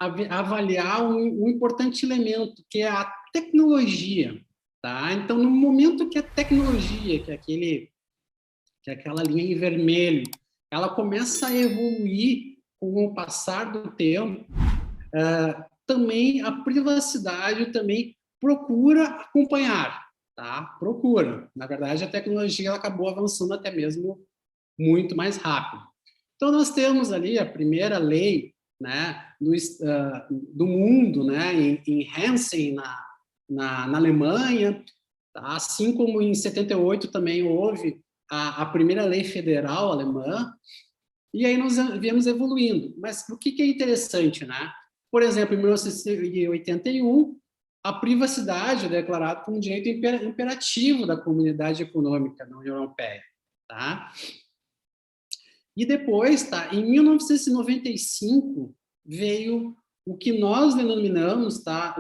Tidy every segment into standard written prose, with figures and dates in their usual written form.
avaliar um importante elemento, que é a tecnologia. Tá? Então, no momento que a tecnologia, que é aquela linha em vermelho, ela começa a evoluir com o passar do tempo, também a privacidade também procura acompanhar, tá? Procura. Na verdade, a tecnologia ela acabou avançando até mesmo muito mais rápido. Então, nós temos ali a primeira lei, né, do mundo, né, em Hessen, na Alemanha, tá? Assim como em 78 também houve a primeira lei federal alemã, e aí nós viemos evoluindo. Mas o que é interessante, né? Por exemplo, em 1981, a privacidade é declarada como um direito imperativo da comunidade econômica da União Europeia, tá? E depois, tá? Em 1995 veio o que nós denominamos, tá?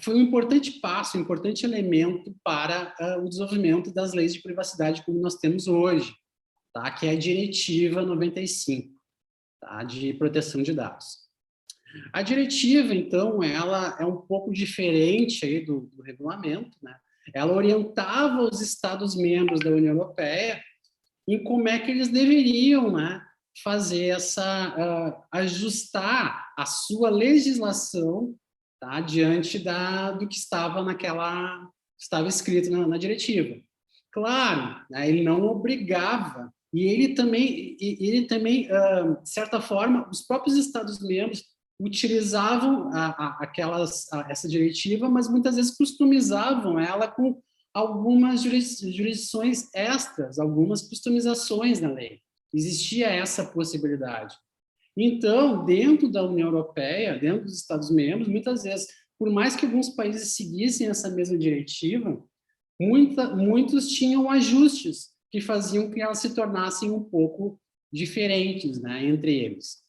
Foi um importante passo, um importante elemento para o desenvolvimento das leis de privacidade como nós temos hoje, tá? Que é a Diretiva 95, tá? De proteção de dados. A diretiva, então, ela é um pouco diferente aí do regulamento, né? Ela orientava os Estados-membros da União Europeia em como é que eles deveriam, né, fazer ajustar a sua legislação, tá, diante do que estava escrito na diretiva. Claro, né, ele não obrigava, e ele também, de certa forma, os próprios Estados-membros utilizavam essa diretiva, mas muitas vezes customizavam ela com algumas jurisdições extras, algumas customizações na lei. Existia essa possibilidade. Então, dentro da União Europeia, dentro dos Estados-membros, muitas vezes, por mais que alguns países seguissem essa mesma diretiva, muitos tinham ajustes que faziam que elas se tornassem um pouco diferentes, né, entre eles.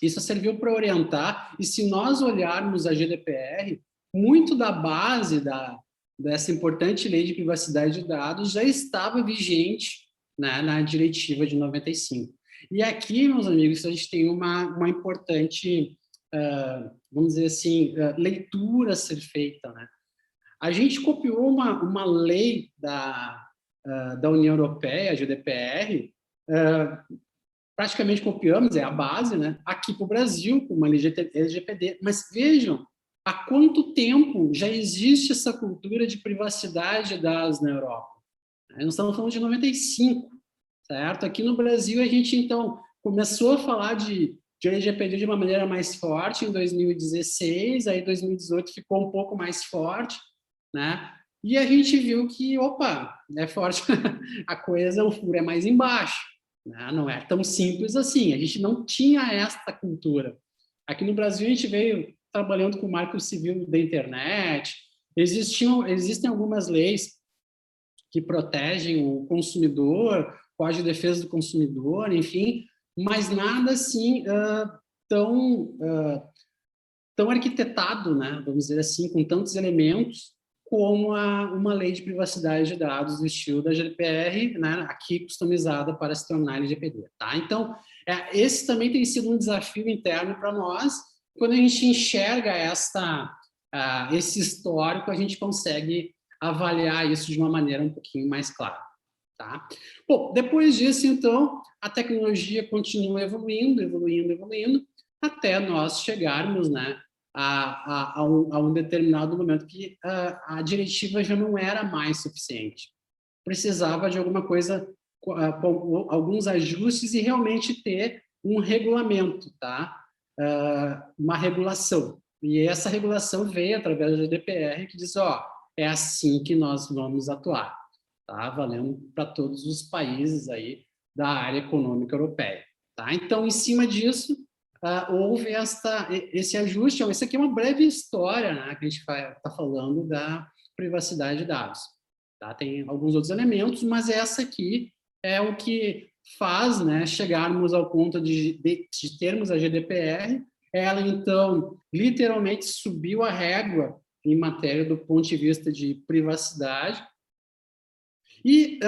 Isso serviu para orientar, e se nós olharmos a GDPR, muito da base dessa importante lei de privacidade de dados já estava vigente, né, na diretiva de 95. E aqui, meus amigos, a gente tem uma importante, vamos dizer assim, leitura a ser feita, né? A gente copiou uma lei da União Europeia, a GDPR, praticamente copiamos, é a base, né, aqui para o Brasil, com uma LGPD, mas vejam há quanto tempo já existe essa cultura de privacidade de dados na Europa. Nós estamos falando de 95, certo? Aqui no Brasil, a gente, então, começou a falar de LGPD de uma maneira mais forte em 2016, aí 2018 ficou um pouco mais forte, né? E a gente viu que, opa, é forte, a coisa, o furo é mais embaixo, né? Não é tão simples assim, a gente não tinha esta cultura. Aqui no Brasil, a gente veio trabalhando com o Marco Civil da internet, existem algumas leis que protegem o consumidor, Código de Defesa do Consumidor, enfim, mas nada assim tão arquitetado, né, vamos dizer assim, com tantos elementos como uma lei de privacidade de dados do estilo da GDPR, né, aqui customizada para se tornar LGPD. Tá? Então, esse também tem sido um desafio interno para nós. Quando a gente enxerga esse histórico, a gente consegue avaliar isso de uma maneira um pouquinho mais clara. Tá? Bom, depois disso, então, a tecnologia continua evoluindo, até nós chegarmos, né, a um determinado momento que a diretiva já não era mais suficiente. Precisava de alguma coisa, com alguns ajustes e realmente ter um regulamento, tá? Uma regulação. E essa regulação veio através da GDPR, que diz, ó, é assim que nós vamos atuar, tá? Valendo para todos os países aí da área econômica europeia, tá? Então, em cima disso, houve esse ajuste. Isso aqui é uma breve história, né, que a gente está falando da privacidade de dados. Tá? Tem alguns outros elementos, mas essa aqui é o que faz, né, chegarmos ao ponto de termos a GDPR. Ela, então, literalmente subiu a régua em matéria do ponto de vista de privacidade. E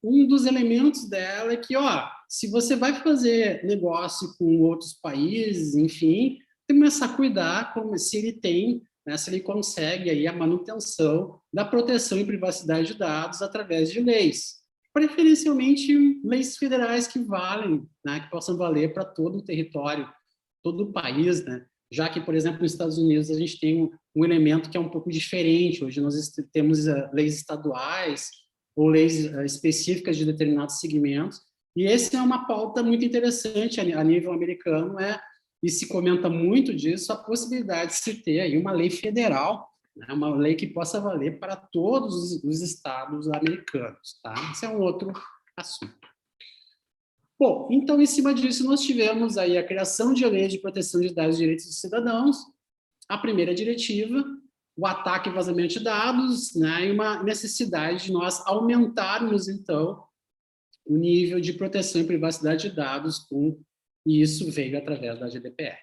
um dos elementos dela é que, ó, se você vai fazer negócio com outros países, enfim, tem que começar a cuidar como se ele tem, né, se ele consegue aí a manutenção da proteção e privacidade de dados através de leis, preferencialmente leis federais que valem, né, que possam valer para todo o território, todo o país, né? Já que, por exemplo, nos Estados Unidos a gente tem um elemento que é um pouco diferente. Hoje nós temos leis estaduais ou leis específicas de determinados segmentos, e essa é uma pauta muito interessante a nível americano, e se comenta muito disso, a possibilidade de se ter aí uma lei federal, né, uma lei que possa valer para todos os estados americanos, tá? Esse é um outro assunto. Bom, então, em cima disso, nós tivemos aí a criação de lei de proteção de dados e direitos dos cidadãos, a primeira diretiva, o ataque e vazamento de dados, né, e uma necessidade de nós aumentarmos, então, o nível de proteção e privacidade de dados, e isso veio através da GDPR.